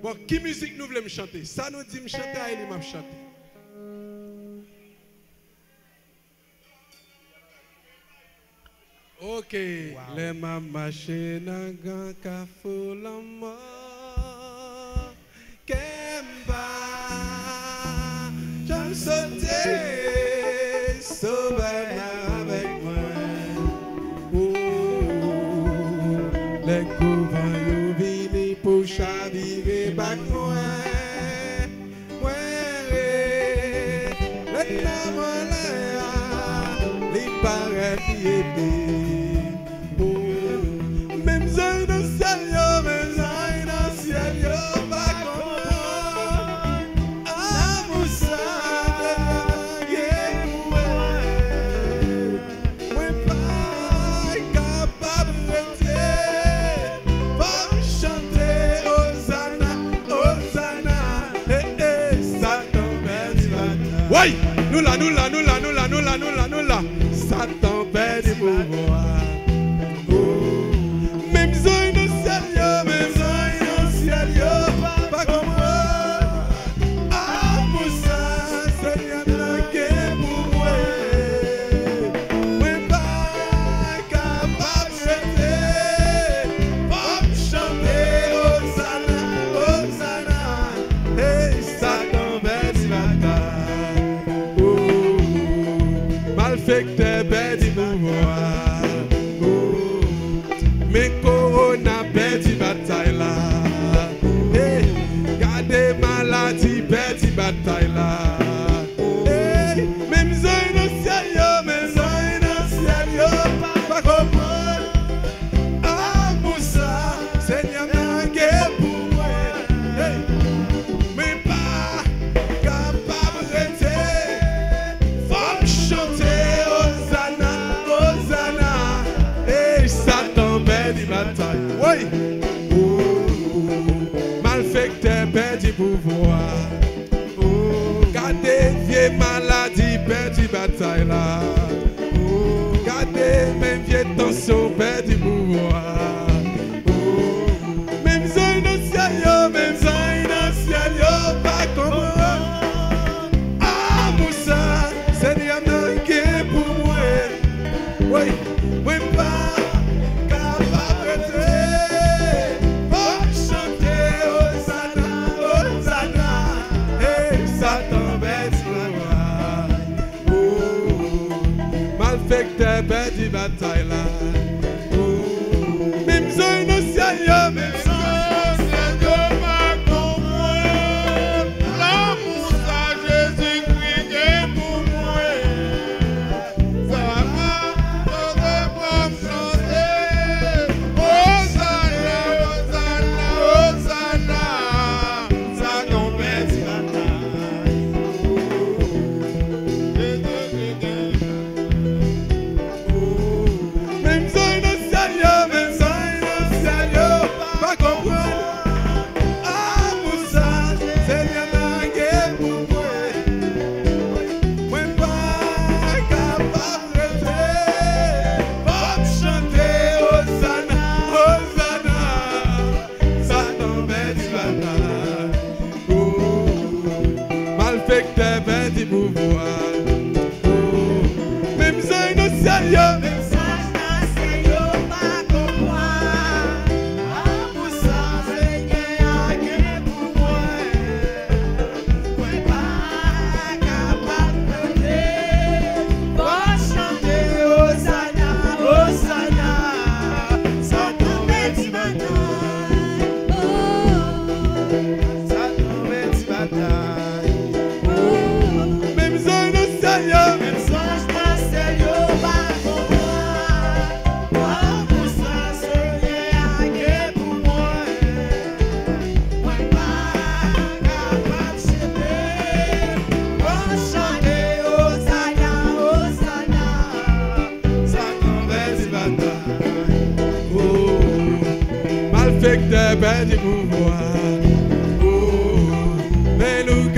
Bon, qui musique nous voulons chanter? Ça nous dit me chanter, il m'a chanté. Ok. Wow. Les ma marché dans grand café la mort. Kemba, j'aime sauter, sauver avec moi. Les couvents yo vini pour chavirer back moi. Les namois les paraît pieds. Même zone dans ciel yo, même zone dans ciel yo, pas comme amour ça, moi pas capable de pas chanter Hosanna, Hosanna, ça tombe du matin. Oui, nous là, ça tombe du pouvoir. Malfecteur perdu pouvoir, mais corona perdu bataille là. Hey, gardez maladie perdu bataille là. Hey, même zone au ciel yo, même zone au ciel yo, pas comprendre. Ah Moussa, Seigneur n'a guère pour moi. Hey, mais pas capable de chanter. Oui, malfecteur perdu pouvoir, gardez vieille maladie perdu bataille là, gardez même vieille tension perdu pouvoir, même zone dans ciel yo, même zone dans ciel yo, pas comme ah Moussa, Seigneur n'a guère pour moi, oui, oui pas. Malfecteur perdu bataille là. Même zone au ciel yo, même zone au ciel yo, pas comme moi. L'amour ça Jésus-Christ est pour moi. Ça va, je vais pas me chanter. Hosanna, Hosanna, Hosanna. Ça tombe perdu bataille. Malfecteur perdu pouvoir, même zone au ciel yo, même zone dans ciel yo, pas comme moi. Amour ça, Seigneur a guère pour moi. Moi pas capable de pas chanter Hosanna, Hosanna, ça tombe du matin. Ça tombe du matin. Malfecteur perdu pouvoir, mais nous